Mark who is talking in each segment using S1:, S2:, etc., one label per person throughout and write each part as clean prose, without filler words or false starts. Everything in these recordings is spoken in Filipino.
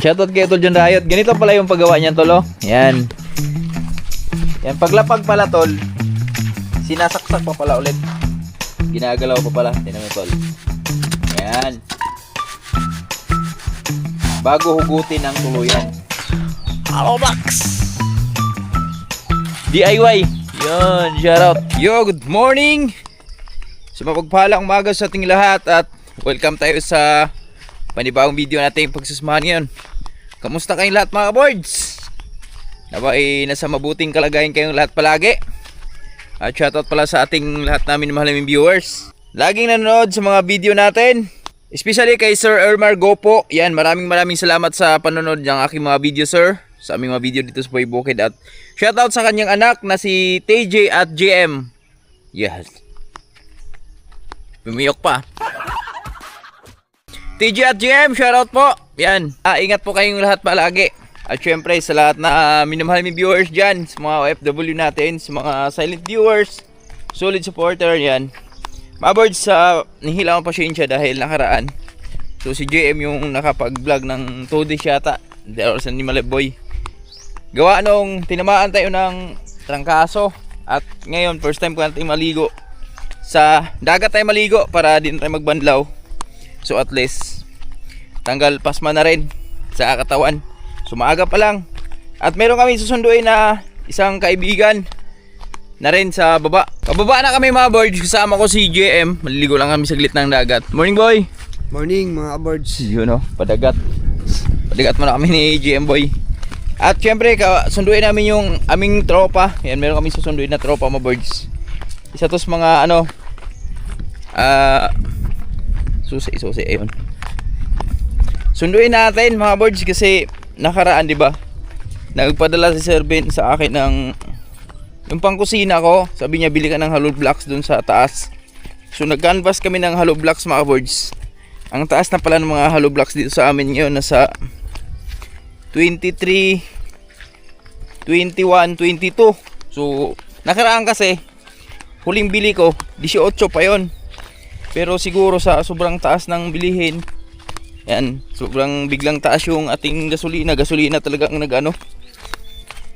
S1: Shoutout kay Tol John Riot. Ganito pala yung paggawa niyan, Tol, oh. Yan. Yan, paglapag pala, Tol, sinasaksak pa pala ulit. Ginagalaw pa pala. Tingnan mo, Tol. Yan. Bago hugutin ang tuluyan. Hello, Max! DIY. Yun, shoutout. Yo, good morning! So, mapagpalang umaga sa ating lahat at welcome tayo sa panibagong video natin pagsusmahan ngayon. Kamusta kayong lahat, mga boards? Nawa ay nasa mabuting kalagayan kayong lahat palagi. At shoutout pala sa ating lahat namin mahalaming viewers. Laging nanonood sa mga video natin. Especially kay Sir Ermar Gopo. Yan, maraming salamat sa panonood ng aking mga video, sir. Sa aming mga video dito sa Boy Bukid. At shoutout sa kanyang anak na si TJ at JM. Yes. Bumiyok pa. TJ at JM, shoutout po. Yan, ingat po kayong lahat palagi. At syempre sa lahat na minamahal ng viewers dyan, sa mga OFW natin, sa mga silent viewers, solid supporter, yan. Mga boards, nihila akong pasyensya dahil nakaraan. So si JM yung nakapag-vlog ng 2 days yata. There was an Animal Boy. Gawa nung tinamaan tayo ng trangkaso. At ngayon, first time ko natin maligo. Sa dagat tayo maligo para din tayo magbanlaw. So at least, tanggal pasma na rin sa katawan. So maaga pa lang. At meron kami susunduin na isang kaibigan na rin sa baba. Pababa na kami, mga boards. Kasama ko si JM. Maliligo lang kami saglit ng dagat. Morning, boy!
S2: Morning, mga boards.
S1: Yun, oh, padagat. Padagat mo na kami ni JM, boy. At syempre, sunduin namin yung aming tropa. Yan, meron kami susunduin na tropa, mga boards. Isa to sa mga susi, ayun. Sunduin natin, mga boards, kasi nakaraan, di ba? Nagpadala si Sir Ben sa akin ng yung pangkusina ko. Sabi niya, bili ka ng hollow blocks dun sa taas. So nag-canvas kami ng hollow blocks, mga boards. Ang taas na pala ng mga hollow blocks dito sa amin ngayon, nasa 23, 21, 22. So nakaraan kasi, huling bili ko 18 pa yon. Pero siguro sa sobrang taas ng bilihin, yan, sobrang biglang taas yung ating gasolina talaga ang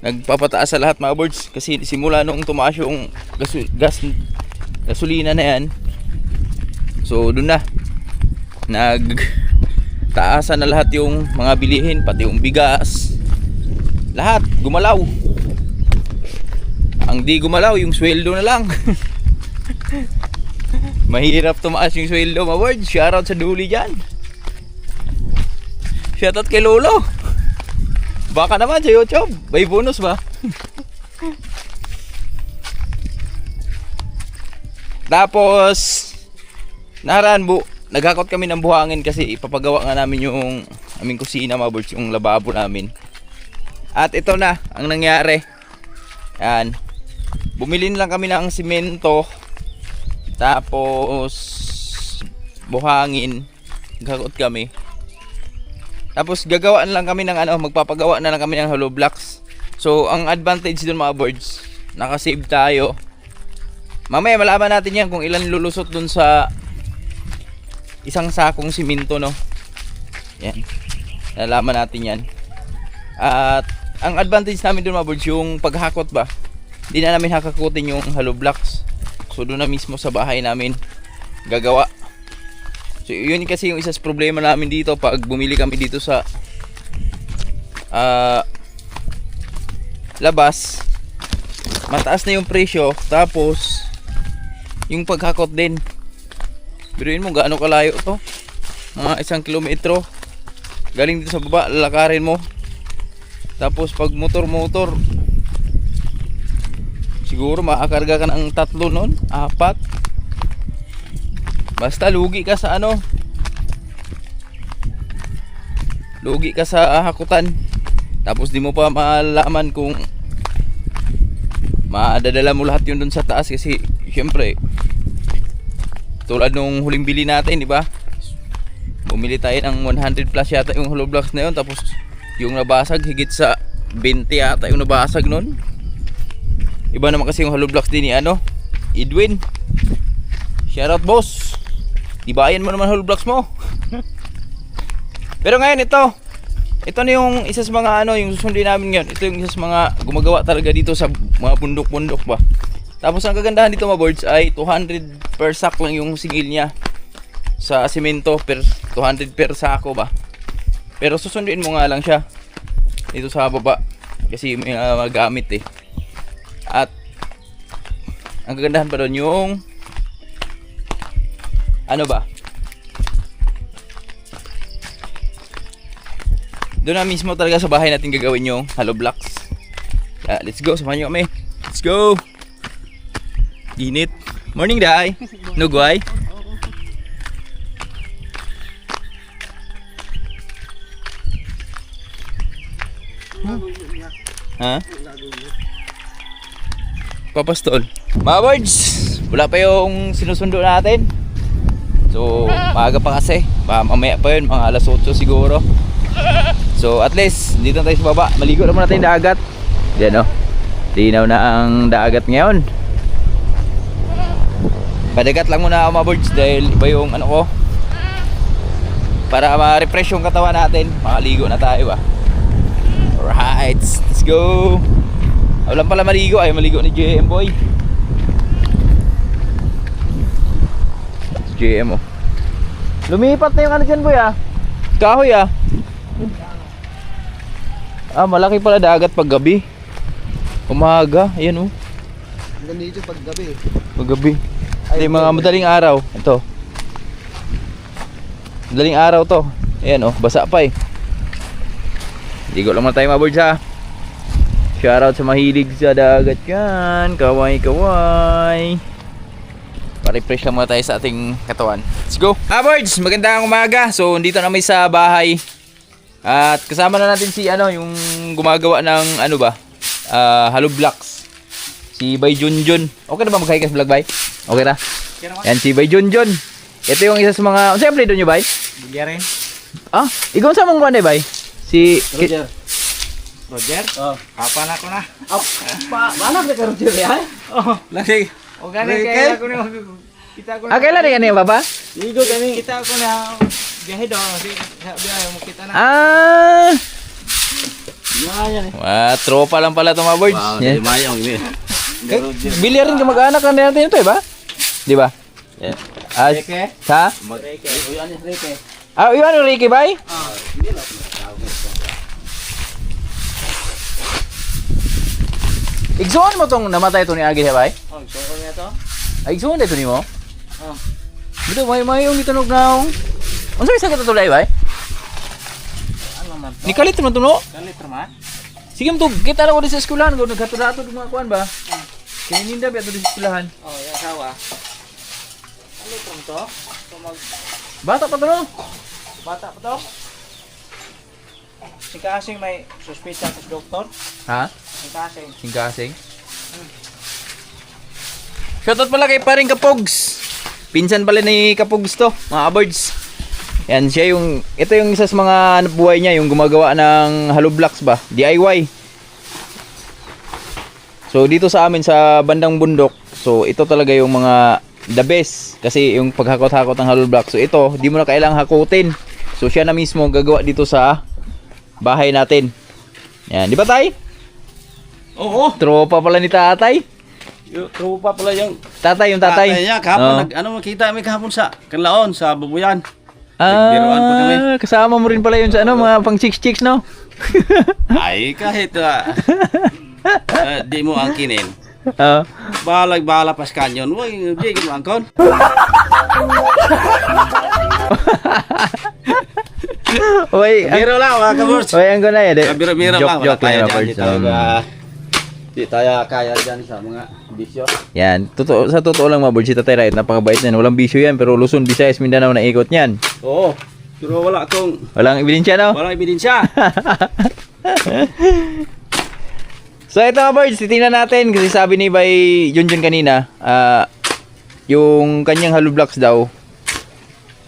S1: nagpapataas sa lahat, mga boards. Kasi simula nung tumaas yung gasolina na yan, so doon na nagtaasan na lahat yung mga bilihin, pati yung bigas, lahat gumalaw. Ang di gumalaw yung sweldo na lang. Mahirap tumaas yung sweldo, mga boards. Shoutout sa duli dyan. Shoutout kay Lolo. Baka naman sa YouTube. May bonus ba? Tapos nakaraan, naghakot kami ng buhangin kasi ipapagawa nga namin yung aming kusina, mga boards, yung lababo namin. At ito na ang nangyari. Yan. Bumili lang kami ng simento. Tapos buhangin. Naghakot kami. Tapos gagawaan lang kami ng magpapagawa na lang kami ng hollow blocks. So ang advantage dun, mga boards, nakasave tayo. Mamaya malaman natin yan kung ilan lulusot dun sa isang sakong simento, no. Yan, nalaman natin yan. At ang advantage namin dun, mga boards, yung paghakot ba, hindi na namin hakakutin yung hollow blocks. So doon na mismo sa bahay namin gagawa. So yun kasi yung isa sa problema namin dito pag bumili kami dito sa labas. Mataas na yung presyo, tapos yung paghakot din. Biruin mo gaano kalayo to, mga 1 kilometro galing dito sa baba, lalakarin mo. Tapos pag motor siguro makakarga ka ng 3 nun, 4. Basta lugi ka sa lugi ka sa hakutan. Tapos di mo pa malaman kung madadala mo lahat yun dun sa taas. Kasi syempre, tulad nung huling bili natin, di ba? Bumili tayo ng 100 plus yata yung hollow blocks na yun. Tapos yung nabasag, higit sa 20 yata yung nabasag nun. Iba naman kasi yung hollow blocks din ni Edwin. Shoutout, boss. Dibayan mo naman hollow blocks mo. Pero ngayon ito, ito na yung isa sa mga ano, yung susundin namin ngayon. Ito yung isa sa mga gumagawa talaga dito sa mga bundok-bundok ba. Tapos ang kagandahan dito mga birds ay 200 per sack lang yung singil niya. Sa simento per 200 per sako ba. Pero susundin mo nga lang siya dito sa baba kasi may magamit eh. At ang kagandahan pa doon yung ano ba? Doon na mismo talaga sa bahay natin gagawin yung hollow blocks. Let's go, samahan nyo kami. Let's go. Init. Morning, Day. Nugway. Ha? Papastol. Mga birds, wala pa yung sinusundo natin. So, maaga pa kasi. Mamaya pa yun, mga alas 8 siguro. So, at least, dito na tayo sa baba. Maligo naman natin yung dagat. Yan o. Linaw na ang dagat ngayon. Padagat lang muna ako mga birds dahil iba yung ano ko. Para ma-refresh yung katawan natin. Makaligo na tayo ba. Alright, let's go. Wala pala maligo, ay maligo ni JM boy. JM oh. Lumipat na yung ano dyan boy ah. Kahoy ah. Malaki pala dagat pag gabi. Umaga, ayan oh.
S2: Ganito pag gabi.
S1: Pag gabi. Ito yung mga madaling araw. Ito. Madaling araw to. Ayan oh, basa pa eh. Ligo lang muna tayo mga birds ha. Shoutout sa mahilig sa dagat yan. Kaway kaway. Pa-refresh lang muna tayo sa ating katawan. Let's go. Birds, magandang umaga. So dito na may sa bahay. At kasama na natin si ano, yung gumagawa ng ano ba, hollow blocks. Si Bay Junjun. Okay na ba mag-hi ka sa vlog, Bay? Okay na? Yan si Bay Junjun. Ito yung isa sa mga, ano sa'yo play doon nyo, Bay?
S3: Bilyarin.
S1: Ikaw sa mga kuwan Bay? Si
S3: Roger. Roger? Oh. Kapan ako na.
S2: Anak na ka Roger yan?
S3: Oh. Lagi. O gani kaya ako na. Kita ko na.
S1: kailan na yan yung baba?
S3: Ligo kami. Kita ko na. Biyahe daw. Biyahe mo kita na. Yan eh.
S1: Tropa lang pala itong mga birds.
S3: Wow,
S1: Yan.
S3: mayong ini.
S1: Bilya rin kamag-anak na natin ito, ba? Di ba?
S3: Yeah.
S1: Reke? Ha?
S3: Reke. Uyan ni Reke.
S1: Iwan yung Ricky, Bay? Igsuhan mo tong namatay ito ni Agi, Bay?
S3: Oh, so ko niya to.
S1: Igsuhan na ito ni mo?
S3: Oh.
S1: Dito, may yung itunog na akong. Ano sa isang katulay, Bay?
S3: Ano man to?
S1: Ni kalit naman ito, no?
S3: Kalit man.
S1: Sige mo to, kita na ko din sa eskulahan. Nagkatulato ng mga kuhan ba? Kaya ninda ba ito din sa eskulahan?
S3: Oh, yung asawa. Kalit mo to? So mag
S1: Bata pa ito, no?
S3: bata pa to. Si Kasing may suspita sa doktor.
S1: Ha?
S3: Si Kasing.
S1: Singkasing. Shoutout pala kay paring Kapogs. Pinsan pala ni Kapogs to, mga birds. Yan siya yung, ito yung isa sa mga buhay niya, yung gumagawa ng hollow blocks ba, DIY. So dito sa amin sa bandang bundok, so ito talaga yung mga the best. Kasi yung paghakot-hakot ng hollow blocks, so ito, di mo na kailangang hakutin. So siya na mismo gagawa dito sa bahay natin. Yan, di ba tay?
S3: Oo.
S1: Tropa pala ni tatay.
S3: Yung tropa pala yung
S1: Tatay, yung tatay.
S3: niya. Kahapon,
S1: Oo.
S3: makita kami kahapon sa Kanlaon, sa Bubuyan. Nagbiruan pa kami.
S1: Kasama mo rin pala yun sa ano, mga pang chicks-chicks, no?
S3: Ay, kahit di mo angkinin.
S1: Oo.
S3: Balag-bala pas kanyon. Uy, di mo angkon.
S1: Oy,
S3: Biro lang, mga kaburs.
S1: oy, ang guna yan.
S3: Biro-biro lang. Wala
S1: Joke-joke
S3: tayo
S1: lang,
S3: dyan.
S1: mga
S3: Di
S1: birds.
S3: tayo di tayo kaya dyan sa mga bisyo.
S1: Yan, sa totoo lang mga birds, si Tatay Riot, napakabait niyan. Walang bisyo yan, pero Luzon, Visayas, Mindanao na ikot niyan.
S3: Oo. Pero wala akong,
S1: Walang ebidensya, no?
S3: walang ebidensya.
S1: So ito mga birds, titingnan natin kasi sabi ni Bay Junjun kanina, yung kanyang hollow blocks daw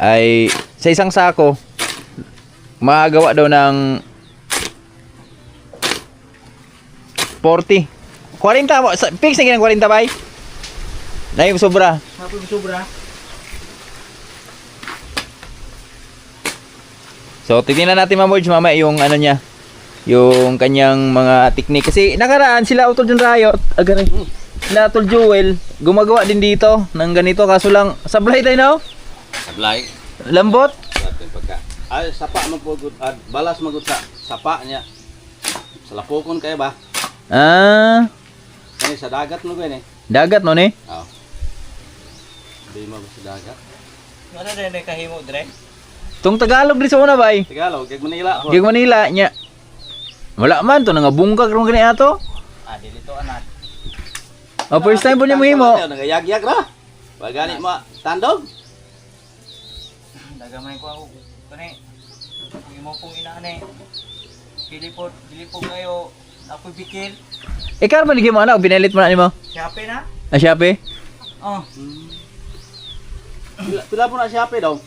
S1: ay sa isang sako magagawa daw ng 40. 40 mo, fix na ginang 40 bay? Na yung sobra.
S3: Hapon sobra.
S1: So So, titingnan natin mga boards mamaya yung ano niya. Yung kanyang mga technique. Kasi nakaraan sila Utol John Rayo. Agaray. Sila Utol Jewel. Gumagawa din dito ng ganito. Kaso lang, sablay tayo no?
S4: Sablay.
S1: Lambot.
S4: Dating pagka. Ay, sapa magpugod. Balas magud sa sapa niya. Sa lapokon kayo ba?
S1: Ah,
S4: Kani sa dagat mo gani.
S1: dagat no ni?
S4: Oo. Di mo ba sa dagat?
S3: Ano rin yung kahimo, Dre?
S1: Tong Tagalog di sa una bay.
S4: Tagalog, kag Manila.
S1: Gig Manila nya. Wala man to nangabungkag ron gani ato.
S3: Dilito anak.
S1: Oh, first time po niya mo himo.
S4: Nagayag-yag ra. Pag gani mo tandog.
S3: Dagamay ko ako. Kani, kung mo pong inaanay. Dili po kayo. Ako'y bikil.
S1: Ikaw man mo ana binalit mo na nimo.
S3: Siyape na?
S1: Na Shopee.
S3: Oh.
S4: Pila po na siya daw.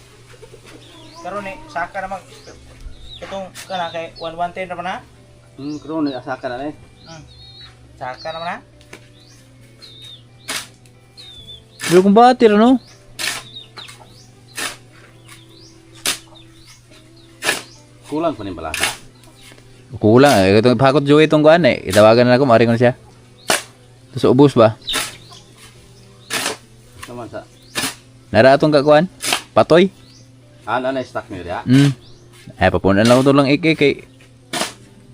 S3: Karon ni saka naman itong kana kay 110 naman na.
S4: Krono asaka na ni.
S3: Saka naman na.
S1: Bro kung batir no.
S4: Kulang pa ni balasa.
S1: Kulang eh. Itong pakot Joey itong kuan eh. Itawagan na ako, maring ko na siya. Tapos ubos ba?
S4: Naman sa
S1: Nara atong kakuan? Patoy?
S4: ana na stock niyo dia.
S1: Ay, papunan lang ko ito lang kay...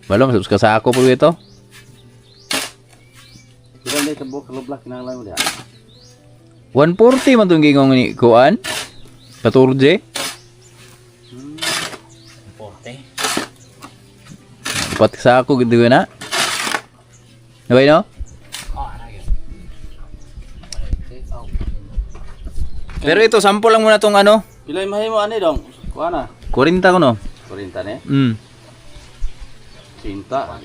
S1: Wala, masabos ka sa ako po ito.
S4: Pila na tabo kalublak kinahanglan mo dia.
S1: 140 man itong gingong ni kuan. Paturje.
S3: 40.
S1: Pat sa ako gitu na. Nabay no?
S3: Oh, ana gyud.
S1: Pero ito, sample lang muna tong ano.
S4: Pila mahimo ani dong? Kuana.
S1: 40 ko no?
S4: 40 ni. Cinta.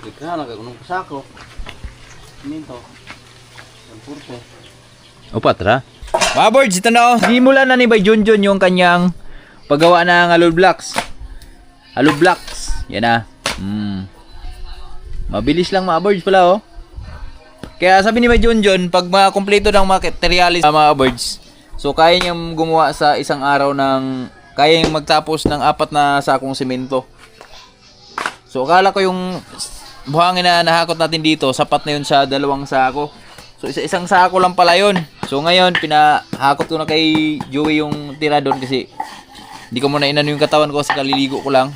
S4: Ika na kung pasako. Minto. 140.
S1: Upat ra. Mga boards, ito na oh. Simulan na ni Bay Junjun yung kanyang paggawa ng hollow blocks. Hollow blocks. Yan na. Mabilis lang mga boards pala oh. Kaya sabi ni Bay Junjun, pag makumpleto ng materialis mga boards, so kaya niyang gumawa sa isang araw ng, kaya niyang magtapos ng 4 na sakong simento. So akala ko yung buhangin na nahakot natin dito, sapat na yun sa 2 sako. So isang sako lang pala yun. So ngayon, pinahakot ko na kay Joey yung tira doon kasi hindi ko muna inano yung katawan ko sa kaliligo ko lang.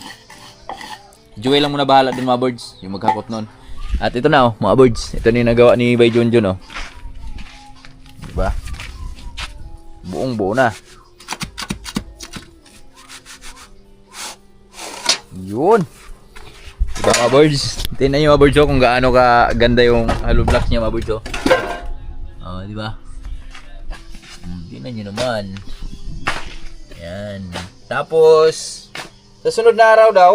S1: Joey lang muna bahala dun mga birds, yung maghakot nun. At ito na oh, mga birds. Ito na yung nagawa ni Bay Junjun oh. Diba? Buong buo na. Yun. Diba mga birds? Tingnan nyo mga birds oh, kung gaano ka ganda yung hollow blocks niya mga birds oh. Oh, di ba? Tingnan niyo naman. Yan. Tapos sa sunod na araw daw,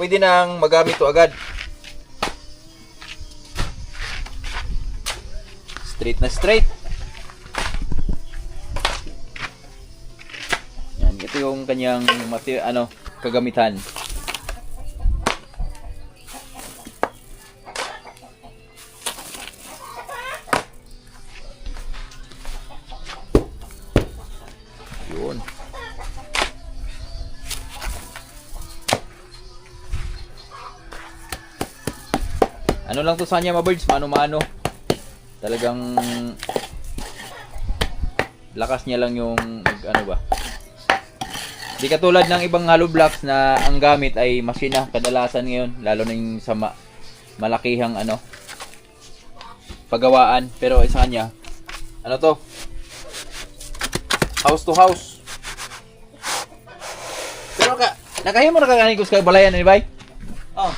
S1: pwede nang magamit 'to agad. Straight na straight. Yan, ito yung kanyang kagamitan. Yun. Ano lang to sa kanya mga birds, mano-mano. Talagang lakas niya lang yung ano ba. Di katulad ng ibang hollow blocks na ang gamit ay masina kadalasan ngayon, lalo na yung sa malakihang paggawaan. Pero isa kanya, ano to? House to house. Pero nakahimo na kaganin ko sa balayan ni bay?
S3: Oh,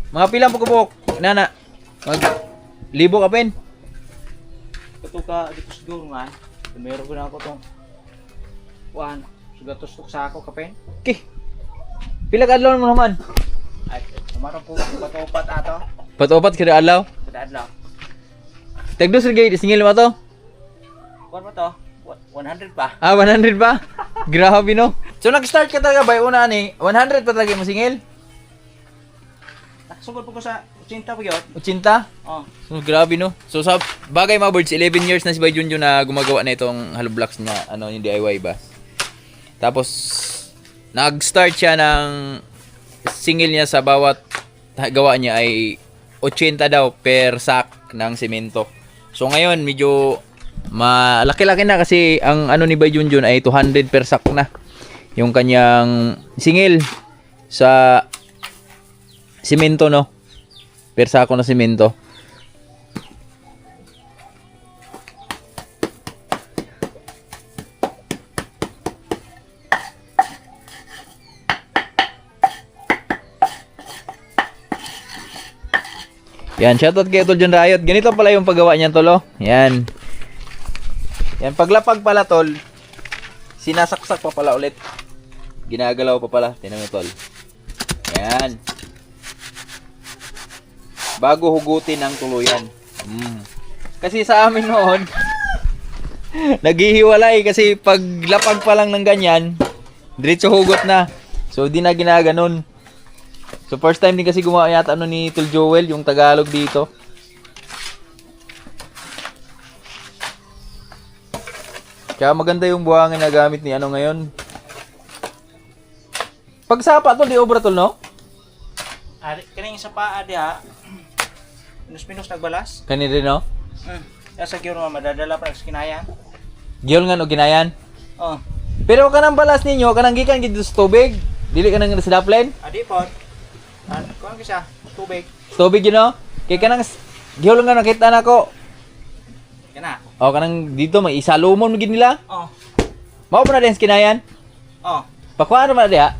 S1: Mga pilang pagkubok, nana. Libo ka pen.
S3: ito ka dito siguro nga. Meron ko na ako tong one. Sugatos tok sa ako kapen.
S1: Okay. Pila ka adlaw mo naman?
S3: Ay, tumaron po patupat ato.
S1: Patupat kada adlaw.
S3: Kada adlaw.
S1: Tagdos gay singil mo to.
S3: Kuan mo to? 100 pa.
S1: Ah, 100 ba? Grabe no. So nag-start ka talaga ba una ni 100 pa talaga mo singil?
S3: Nakasugod po ko sa 80 po yun.
S1: 80?
S3: Oh.
S1: So, grabe no. So sa bagay mga birds, 11 years na si Bay Junjun na gumagawa na itong hollow blocks na yung DIY ba. Tapos nag-start siya ng singil niya sa bawat gawa niya ay 80 daw per sack ng semento. So ngayon medyo malaki-laki na kasi ang ano ni Bay Junjun ay 200 per sack na yung kanyang singil sa semento, no? Per sako na semento. Yan, shoutout kay Tol John Riot. Ganito pala yung paggawa niyan, Tol, oh. Yan. Yan, paglapag pala, Tol, sinasaksak pa pala ulit. Ginagalaw pa pala. Tingnan mo, Tol. Yan. Bago hugutin ang tuluyan. Kasi sa amin noon, naghihiwalay kasi paglapag pa lang ng ganyan, diretso hugot na. So, di na ginaganon. So first time din kasi gumawa yata ano ni Tol Joel, yung Tagalog dito. Kaya maganda yung buhangin na gamit ni ano ngayon. Pagsapa Tol, di obra Tol, no?
S3: Kaning sa paa diha. Minus nagbalas.
S1: Kani rin, no?
S3: Kaya sa gyud madadala pa sa kinayan.
S1: Giyol nga no ginayan.
S3: Oh.
S1: Pero kanang balas ninyo, kanang gikan gid sa tubig. Dili kanang sa daplin.
S3: Adi po. Kuan ko siya, tubig.
S1: Tubig yun, no? Kay kanang giyol nga nakita na ko.
S3: Kana.
S1: Oh, kanang dito may isalumon gid nila.
S3: Oh.
S1: Mao pa na din sa kinayan.
S3: Oh.
S1: Pakuan man diha.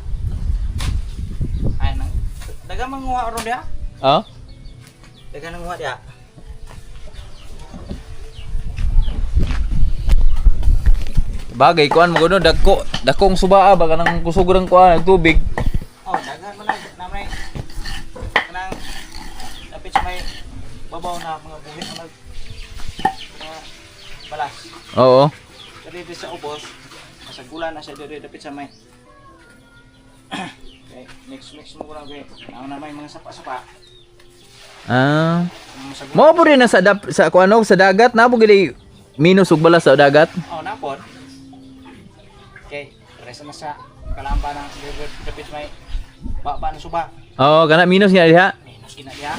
S3: Ay nang daga manguha ron diha.
S1: Oh.
S3: Daga nang nguha diha.
S1: Bagay kuan mo kuno dakong subaa ba kanang kusugurang kuan tubig.
S3: Oh, daga man na may kanang dapat sa may babaw na mga buhit na mga balas.
S1: Oo.
S3: Dali di sa ubos, sa gula na siya diri dapat sa may. Okay, mix mo lang kay. Ang na may mga sapa-sapa.
S1: Ah. Mao po rin na sa sa kuano sa dagat na po gili minus ug balas sa dagat.
S3: Oh, napon. Okay, resa na sa kalamba ng dapat may baba na suba.
S1: Oo, kana minus nga diha.
S3: Minus ina diha.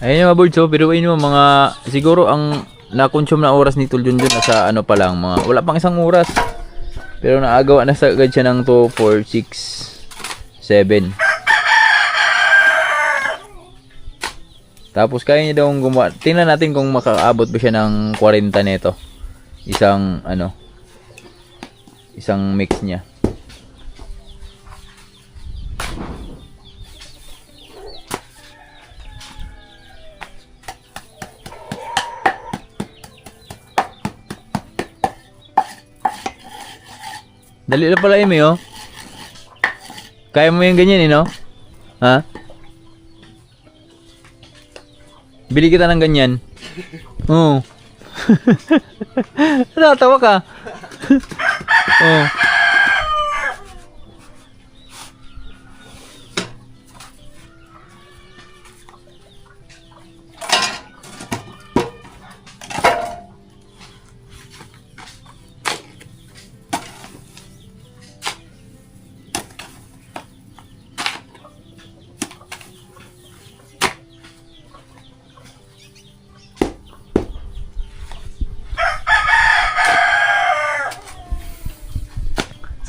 S1: Ayun mga birds, pero ayun mo mga siguro ang na-consume na oras ni Tol Junjun nasa ano pa lang, mga wala pang isang oras. Pero naagawa na sa agad siya ng 2, 4, 6, 7. Tapos kaya niya daw gumawa. Tingnan natin kung makakaabot ba siya ng 40 nito. Isang ano, isang mix niya. Dali na pala Amy, oh. Kaya mo yung ganyan, no? Ha? Bili kita ng ganyan. Oo. Natawa ka. Oo.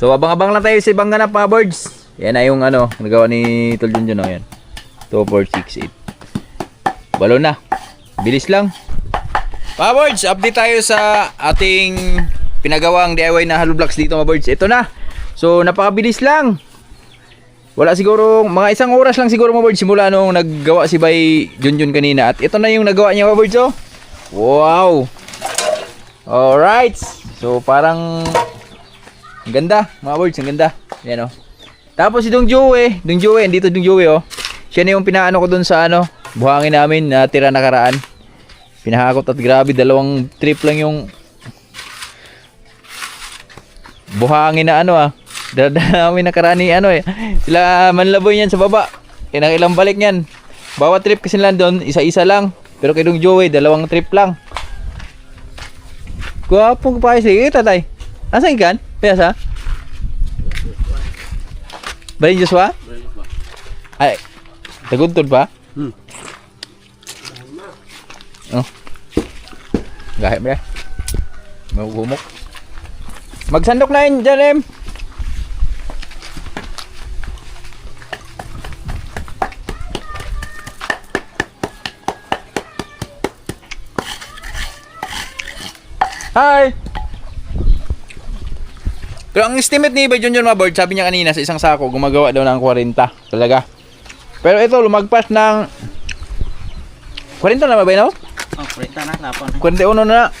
S1: So abang-abang lang tayo sa ibang ganap mga birds. Yan na yung ano, nagawa ni Tol Junjun, oh, yan. 2, 4, 6, 8. Balo na. Bilis lang. Mga birds, update tayo sa ating pinagawang DIY na hollow blocks dito mga birds. Ito na. So napakabilis lang. Wala siguro, mga isang oras lang siguro mga birds simula nung naggawa si Bay Junjun kanina. At ito na yung nagawa niya mga birds, oh. Wow. Alright. So parang ang ganda, mga birds, ang ganda. Yan, oh. Tapos si Dong Joey, dito Dong Joey, oh. Siya na yung pinaano ko dun sa ano, buhangin namin na tira nakaraan. Pinahakot at grabe, 2 trip lang yung buhangin na ano, ah. Dala namin nakaraan ni ano, eh. Sila manlaboy yan sa baba. ilang balik niyan. Bawat trip kasi nila doon, isa-isa lang. Pero kay Dong Joey, 2 trip lang. Gwapong pa sige tatay. Asan ikan? Piyasa? Balin Joshua? Ay, taguntod pa? Oh. Gahit mo yan. Magumok. Magsandok na yun dyan, Em. Hi! Pero ang estimate ni Bay Junior Mabord, sabi niya kanina sa isang sako, gumagawa daw ng 40 talaga. Pero ito, lumagpas ng 40 na ba ba, no?
S3: Oh, kurita na, lapon.
S1: 41 na.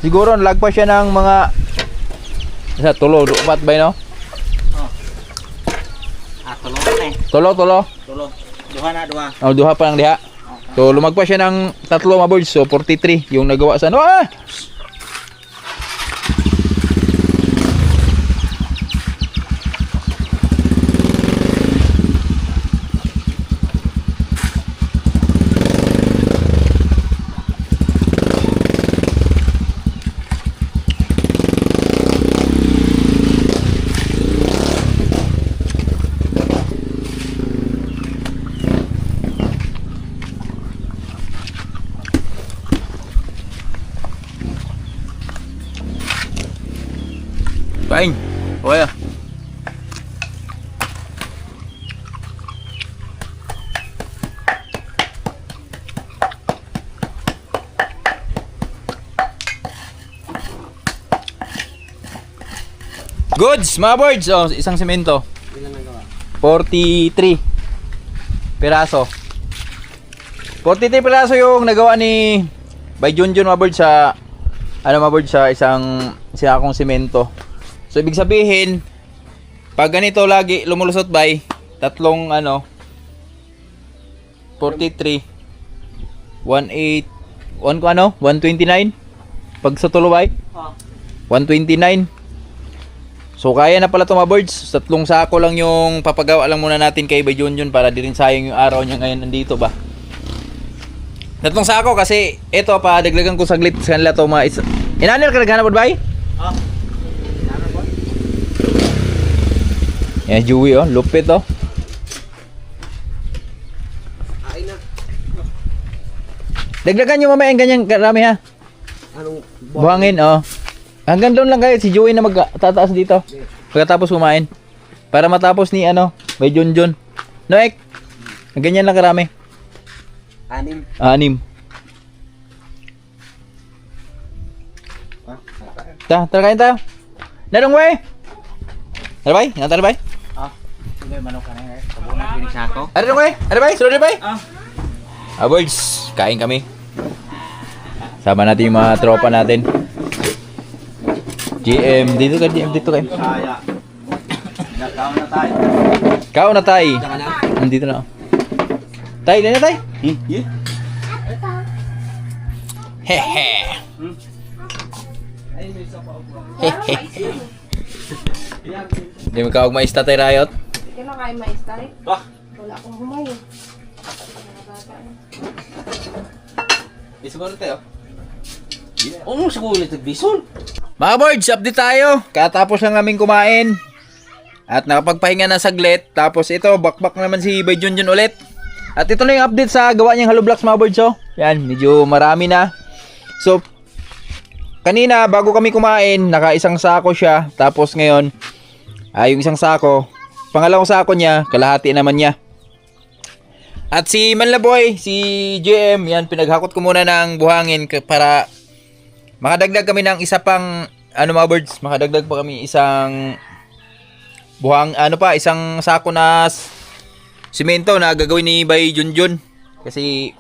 S1: Siguro nalagpas siya ng mga isa, tulo, dupat ba, no?
S3: Tulo na eh.
S1: Tulo.
S3: Tulo. Duha na, duha.
S1: Oh, duha pa lang diha. So lumagpas siya ng 3 Mabord, so 43 yung nagawa sa ano. Ah! Kain. Okay ah. Goods, mga boards. Oh, isang semento.
S2: Ilan nagawa?
S1: 43 piraso. 43 piraso yung nagawa ni Bay Junjun, mga boards, sa ano, mga boards, sa isang sinakong semento. So ibig sabihin, pag ganito lagi lumulusot bay, tatlong ano, 43 18 129 pag sa tulo bay, 129. So kaya na pala ito, mga boards. Tatlong sako lang yung papagawa lang muna natin kay Bay Junjun para di rin sayang yung araw niya ngayon nandito ba. Tatlong sako kasi ito pa daglagan ko saglit sa kanila to, mga isa. Inanil ka naghanap pod bay? Yan, Joey, oh, lupit, oh.
S2: Ay na.
S1: Dagdagan nyo mamaya yung ganyan karami, ha.
S2: Anong
S1: Buhangin, oh. Hanggang doon lang kayo, si Joey na magtataas dito. Pagkatapos kumain. Para matapos ni, ano, may Junjun. No, Ek? Ganyan lang karami.
S2: 6?
S1: 6. Tara kain tayo. Narong way. Tara bay, nga tara bay.
S3: Sige, manok ka na eh. Kabunat pinisako.
S1: Ano bay? Ano bay? Sunod bay?
S3: Ah.
S1: Boys, kain kami. Sama natin yung mga tropa natin. GM, dito ka, GM, dito kayo.
S4: Kaya. Nakaon na tayo.
S1: Kao na tay. Nandito na. Tay, na tay.
S4: Yeah.
S1: Hehe. Hehe. Hindi mo kaog maista tay Riot.
S5: Hindi na kayo maistay.
S4: Ah.
S5: Wala akong humayo.
S4: Isipon tayo. Ano sa kulit nagbison?
S1: Mga boards, update tayo. Katapos lang namin kumain. At nakapagpahinga na saglit. Tapos ito, bakbak naman si Bay Junjun ulit. At ito na yung update sa gawa niyang hollow blocks, mga boards, oh. Yan, medyo marami na. So, kanina bago kami kumain, naka-isang sako siya. Tapos ngayon, yung isang sako, pangalawang sako niya, kalahati naman niya. At si Manlaboy, si JM, yan, pinaghakot ko muna ng buhangin para makadagdag kami ng isa pang, ano, mga birds, makadagdag pa kami isang isang sako na simento na gagawin ni Bay Junjun. Kasi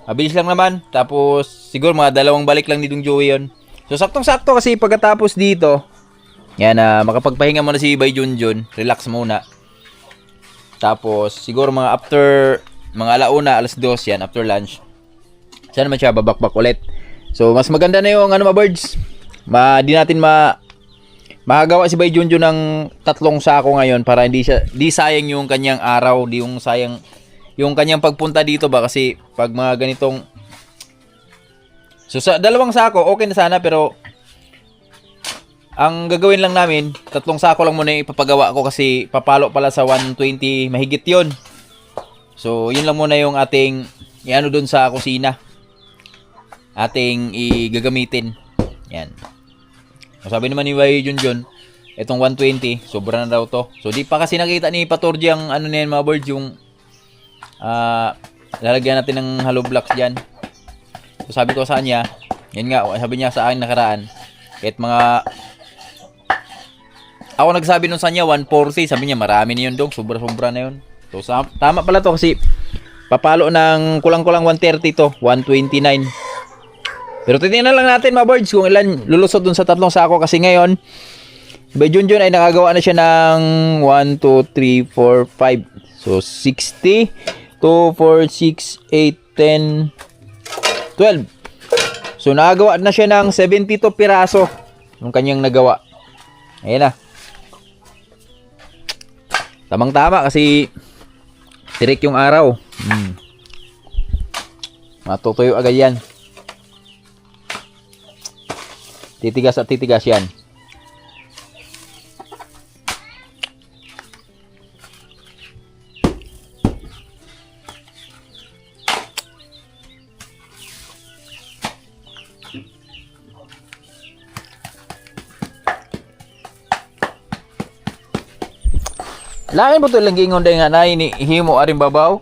S1: mabilis lang naman. Tapos siguro mga 2 balik lang ni Dong Joey yun. So saktong-sakto kasi pagkatapos dito, yan, makapagpahinga muna si Bay Junjun. Relax muna. Tapos siguro mga after mga 1:00, 2:00 yan, after lunch. Sana naman siya babakbak ulit. So mas maganda na yung ano, mga birds. Di natin makagawa si Bay Junjun ng 3 sako ngayon para di sayang yung kanyang araw, di yung sayang yung kanyang pagpunta dito ba, kasi pag mga ganitong so sa 2 sako okay na sana, pero ang gagawin lang namin 3 sako lang muna yung ipapagawa ko kasi papalo pala sa 120 mahigit yun. So yun lang muna yung ating iano dun sa kusina, ating igagamitin. Yan. Sabi naman ni Bay Junjun, itong 120, sobra na daw to. So di pa kasi nakita ni Patorji ang ano na yan mga birds, yung lalagyan natin ng hollow blocks dyan. So sabi ko sa kanya, yan nga, sabi niya sa akin nakaraan, kahit mga ako nagsabi nun sa kanya 140, sabi niya marami na yun dong, sobra na yun. So tama pala to kasi papalo ng kulang-kulang 130 to, 129. Pero titingnan lang natin mga birds kung ilan lulusot dun sa 3 sako, kasi ngayon Bay Junjun ay nakagawa na siya ng 1, 2, 3, 4, 5. So 60, 2, 4, 6, 8, 10, 12. So nakagawa na siya ng 72 piraso yung kanyang nagawa. Ayan na. Tamang-tama kasi tirik yung araw. Matutuyo agad yan. Titigas at titigas yan. Lain po ito lang gingon dahil nga na himo aring babaw.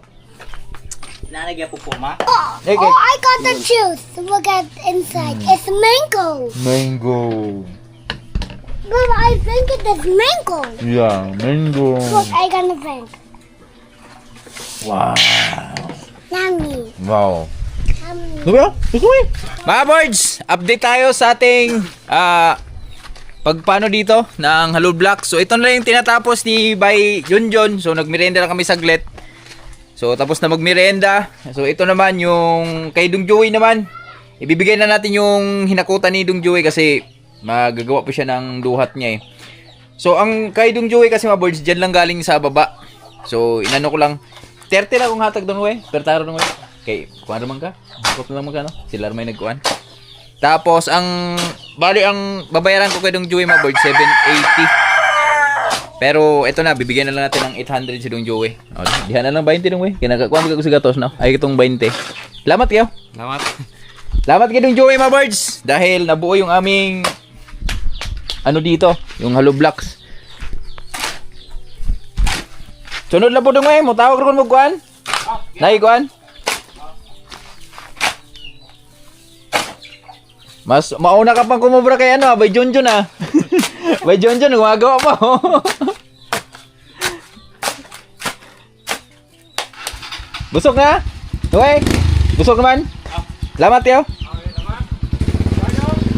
S3: Nanagyan po ma.
S1: Okay.
S6: Oh, I got the juice. Look at inside. It's mango.
S1: Mango.
S6: But I think it is mango.
S1: Yeah, mango.
S6: Look, I got a drink.
S1: Wow.
S6: Yummy.
S1: Wow.
S6: Yummy.
S1: Diba? Mga birds, update tayo sa ating pagpano dito ng hollow block. So ito na lang yung tinatapos ni Bay Junjun. So nagmerenda lang kami saglit. So tapos na magmerenda. So ito naman yung kay Dung Joey naman. Ibibigay na natin yung hinakutan ni Dung Joey kasi magagawa po siya ng duhat niya eh. So ang kay Dung Joey kasi mga birds dyan lang galing sa baba. So inano ko lang 30 lang kung hatag Dung Joey. Pero taro Dung Joey. Okay, kuha naman ka. Hakot na naman ka no. Sila may nagkuhan. Tapos ang bali ang babayaran ko kay Dung Joey mga birds 780. Pero ito na, bibigyan na lang natin ng 800 si Dung Joey. O, dihan na lang 20 Dung Joey. Kinakakuha ko sa gatos no. Ay itong 20. Salamat kayo.
S3: Salamat.
S1: Salamat kay Dung Joey mga birds dahil nabuo yung aming ano dito, yung hollow blocks. Sunod lang po Dung Joey, mo tawag ron mo kuan? Nay kuan? Mas mauna ka pang kumubra kay ano, Bay Junjun ah. Bay Junjun, gumagawa mo. Busog na? Okay. Busog naman? Salamat yo.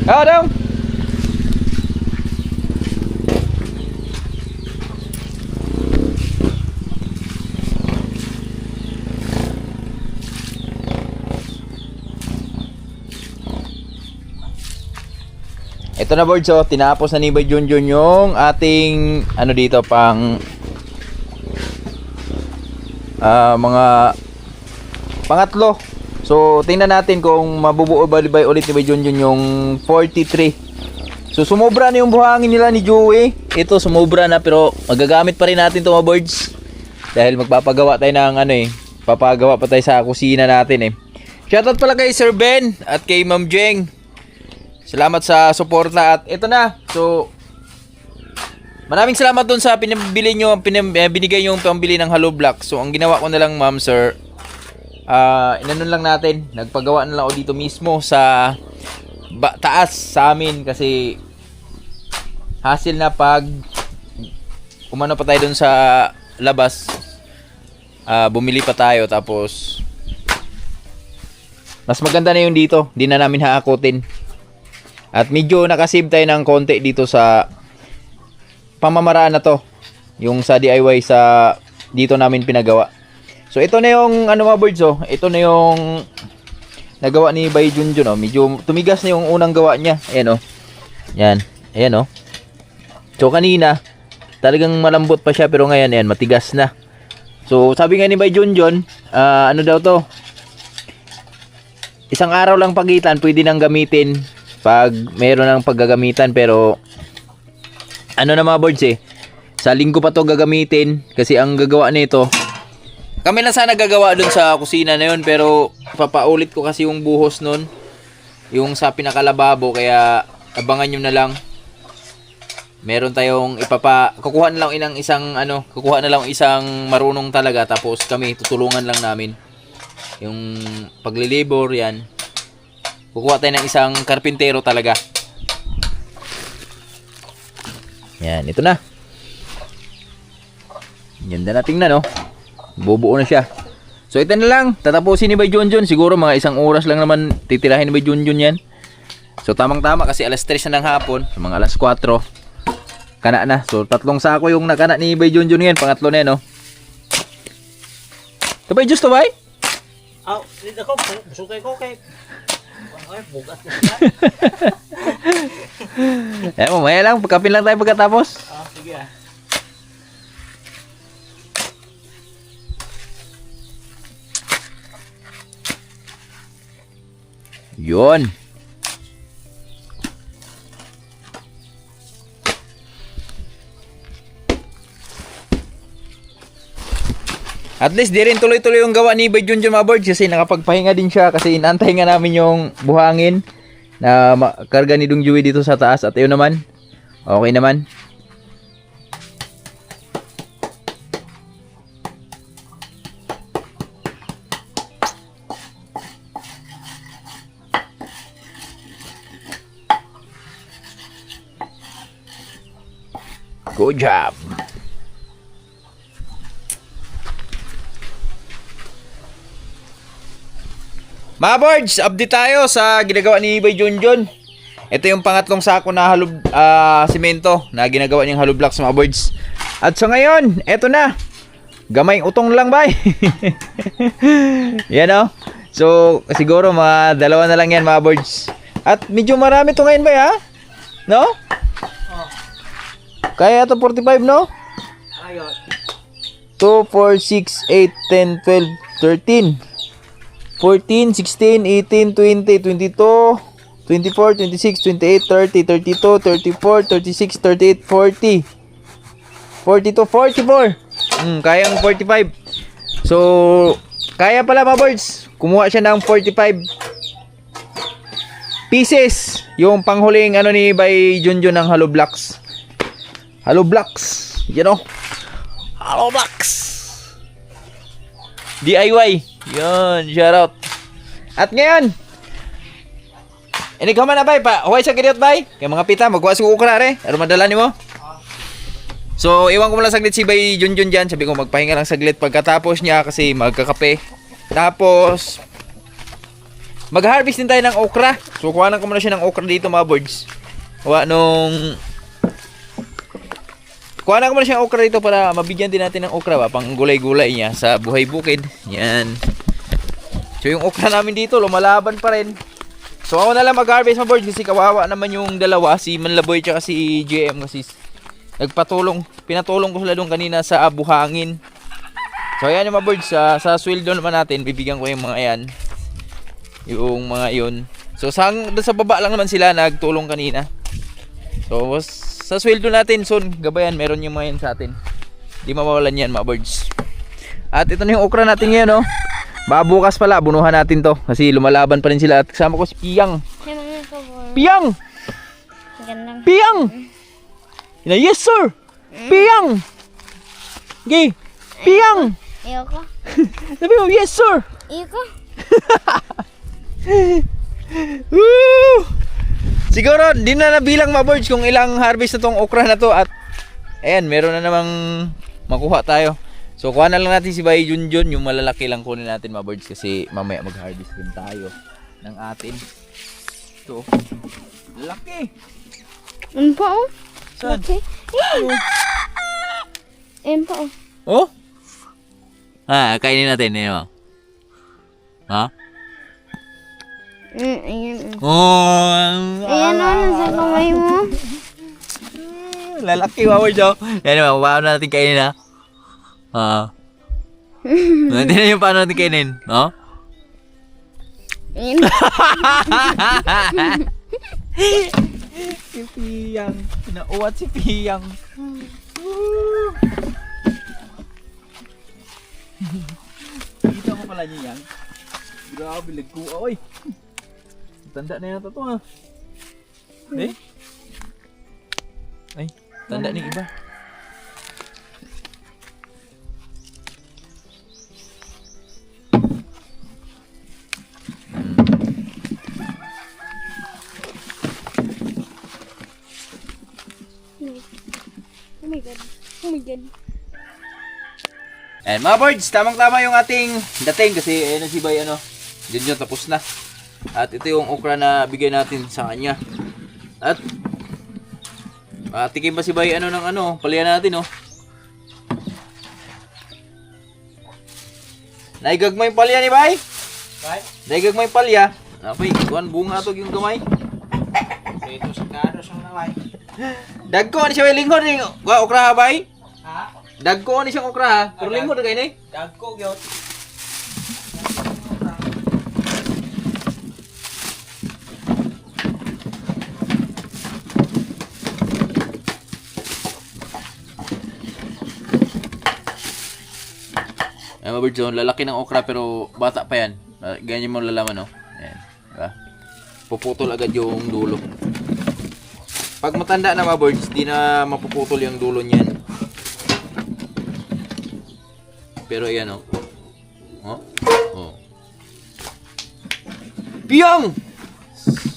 S1: Oo, dong. Ito na board, so tinapos na ni Bay Junjun yung ating ano dito pang mga pangatlo. So tingnan natin kung mabubuo ba ulit ni Bay Junjun yung 43. So sumobra na yung buhangin nila ni Joey. Ito sumobra na pero magagamit pa rin natin ito mga boards. Dahil magpapagawa tayo ng ano eh. Papagawa pa tayo sa kusina natin eh. Shoutout pala kay Sir Ben at kay Ma'am Jeng. Salamat sa suporta at ito na. So maraming salamat dun sa binigay yung pambili ng hollow block. So ang ginawa ko na lang ma'am sir, inanon lang natin, nagpagawa na lang ako dito mismo sa taas sa amin kasi hassle na pag umano pa tayo dun sa labas, bumili pa tayo tapos mas maganda na yung dito, di na namin haakutin. At medyo nakasave tayo ng konti dito sa pamamaraan na to. Yung sa DIY sa dito namin pinagawa. So ito na yung ano mga birds oh. Ito na yung nagawa ni Bay Junjun oh. Medyo tumigas na yung unang gawa niya. Ayan oh. Yan. Ayan oh. So kanina, talagang malambot pa siya pero ngayon yan, matigas na. So sabi nga ni Bay Junjun, ano daw to? Isang araw lang pagitan, pwede nang gamitin pag meron ng paggagamitan. Pero ano na mga boards sa linggo pa to gagamitin kasi ang gagawa nito, kami na sana gagawa dun sa kusina na yun, pero papaulit ko kasi yung buhos nun, yung sa pinakalababo, kaya abangan nyo na lang. Meron tayong kukuha na lang isang marunong talaga, tapos kami tutulungan lang namin yung paglilibor yan. Kukuha tayo ng isang karpintero talaga. Yan, ito na. Ganda na tingnan, no? Bubuo na siya. So ito na lang, tatapusin ni Bay Junjun. Siguro mga 1 oras lang naman titirahin ni Bay Junjun yan. So tamang tama kasi alas 3 na ng hapon, mga alas 4 kana na. So 3 sako yung nakana ni Bay Junjun yan. Pangatlo na yan, no? Ito ba yung juice to, Bay?
S3: Dito ko, busukay ko kay... Ay, bugas na siya.
S1: Mamaya lang, pagkapin lang tayo pagkatapos.
S3: Sige
S1: Yun. At least di rin tuloy-tuloy yung gawa ni Bay Junjun mga boards kasi nakapagpahinga din siya kasi inaantay nga namin yung buhangin na karga ni Dong Joey dito sa taas. At ayun naman, okay naman. Good job. Mga boards, update tayo sa ginagawa ni Bay Junjun. Ito yung pangatlong sako na simento na ginagawa niyang hollow blocks mga boards. At sa ngayon, eto na. Gamay utong lang bay. Yan o. So siguro mga 2 na lang yan mga boards. At medyo marami to ngayon bay ha. No? Kaya ito 45 no?
S3: Ayun.
S1: 2, 4, 6, 8, 10, 12, 13 14, 16, 18, 20, 22, 24, 26, 28, 30, 32, 34, 36, 38, 40 42, 44 kayang 45. So kaya pala mga boards, kumuha siya ng 45 pieces. Yung panghuling ano ni Bay Junjun ng hollow blocks. Hollow blocks, you know, hollow blocks DIY. Yun, shoutout. At ngayon, ka man na bay pa. Huwag sa kiriot bay. Kaya mga pita, magkuha sa ukra re. Ano madala ni mo? So, iwan ko lang saglit si Bay Junjun dyan. Sabi ko magpahinga lang saglit pagkatapos niya kasi magkakape. Tapos, mag-harvest din tayo ng okra. So, kuhanan ko muna siya ng okra dito mga boards. Kuhanan ko muna siya ng okra dito para mabigyan din natin ng okra ba, pang gulay-gulay niya sa buhay bukid. Yan. So yung okra namin dito lumalaban pa rin. So ako na lang mag-harvest mga boards kasi kawawa naman yung dalawa, si Manlaboy at si JM kasi pinatulong ko sila doon kanina sa buhangin. So ayan yung mga boards, sa sweldo naman natin bibigyan ko yung mga yan. Yung mga yun. So sa baba lang naman sila nagtulong kanina. So sa sweldo natin soon, gabayan, meron yung mga yan sa atin. Di mawawalan yan mga birds. At ito na yung okra natin ngayon, no? Bukas pala, bunuhan natin to. Kasi lumalaban pa rin sila. At kasama ko si Piyang. Piyang! Piyang! Yes sir! Piyang! Okay, Piyang!
S6: Ayoko.
S1: Sabi mo, yes sir!
S6: Ayoko.
S1: Woo! Siguro, di na nabilang mga birds kung ilang harvest na tong okra na to. At ayan, meron na namang makuha tayo. So kuha na lang natin si Bay Junjun. Yung malalaki lang kunin natin mga birds kasi mamaya mag-harvest din tayo ng atin. So, laki.
S6: Ano pa oh?
S1: Saan?
S6: Okay. Ayun pa oh.
S1: Oh? Kainin natin yun. Ha?
S6: Ayan.
S1: Oh,
S6: Ayan o, nasa kamay mo.
S1: Lalaki mga birds, oh. Yan naman, paano natin kainin, ha? Hindi na yung paano natin kainin, no? Si Piyang. Nauwat si Piyang. Kita mo pala niya yan. Grabe, lagkuha. Oy. Tanda na yata ito, ha? Hindi? Ay, tanda ni iba.
S6: Oh my god. Oh my god.
S1: And mga birds, tamang-tama yung ating dating kasi ayun si Bay ano. Yun yun, tapos na. At ito yung okra na bigay natin sa kanya. At tikim ba si Bay ano ng ano, palian natin oh. Naigag mo yung palya ni Bay?
S3: Bay?
S1: Naigag mo yung palya? Apay, kuhan bunga to yung gamay.
S3: Ito sa kado siyang naway.
S1: Dagko ni siya may linghod ni okra ha, Bay?
S3: Ha?
S1: Dagko ni siyang okra ha. Pero linghod na kayo na eh.
S3: Dagko gyud.
S1: Ay, mga birds, lalaki ng okra pero bata pa yan. Ganyan mo lalaman, no? Ayan, diba? Puputol agad yung dulo. Pag matanda na mga birds, di na mapuputol yung dulo niyan. Pero ayan, oh. Oh? Oh. Piyang!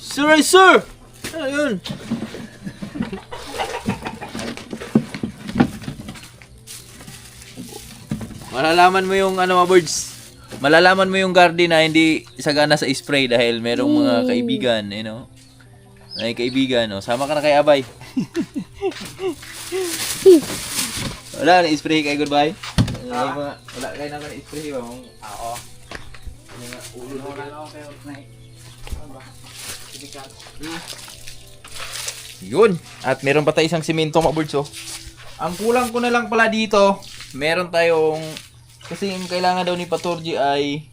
S1: Sir, sir! Ano yun? Malalaman mo yung ano mga birds. Malalaman mo yung garden na hindi sagana sa spray dahil merong mga kaibigan, you know. May kaibigan, no. Sama ka na kay Abay. Wala na spray kay goodbye. Wala kayo na spray ba?
S3: Oo. Ulo na lang kayo na.
S1: Yun. At meron pa tayo isang simento mga birds, oh. Ang kulang ko na lang pala dito, meron tayong kasi yung kailangan daw ni Patorji ay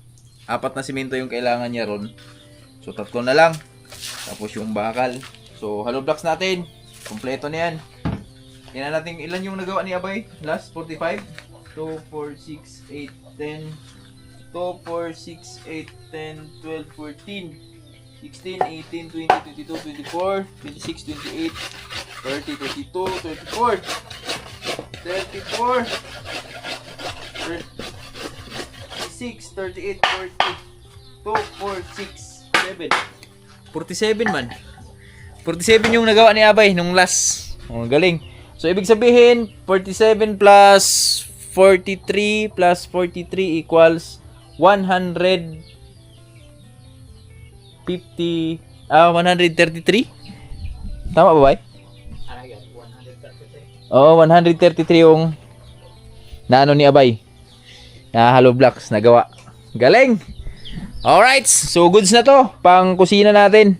S1: 4 na simento yung kailangan niya ron. So 3 na lang. Tapos yung bakal. So hollow blocks natin. Kompleto na yan. Tingnan natin ilan yung nagawa ni Abay. Last 45. 2, 4, 6, 8, 10. 2, 4, 6, 8, 10, 12, 14. 16, 18, 20, 22, 24, 26, 28, 30, 32, 34. 34. 36, 38, 40, 2, 4, 6, 7. 47 man. 47 yung nagawa ni Abay nung last. Oh, galing. So, ibig sabihin, 47 plus 43 plus 43 equals 133? 133? Tama ba, Bay?
S3: Ano yun? 133.
S1: Oo, 133 yung naano ni Abay. Na hollow blocks nagawa. Galing! Alright, so goods na to. Pang kusina natin.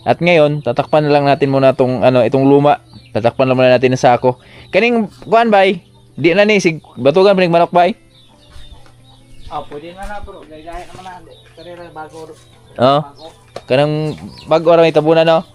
S1: At ngayon, tatakpan na lang natin muna itong luma. Tatakpan na muna natin ng sako. Kaning kuan bay? Di na ni sig batugan pa ning manok bay?
S3: Pwede na na bro. Gaya naman na. Karera bago.
S1: Oo. Kanang bago ra may tabunan no.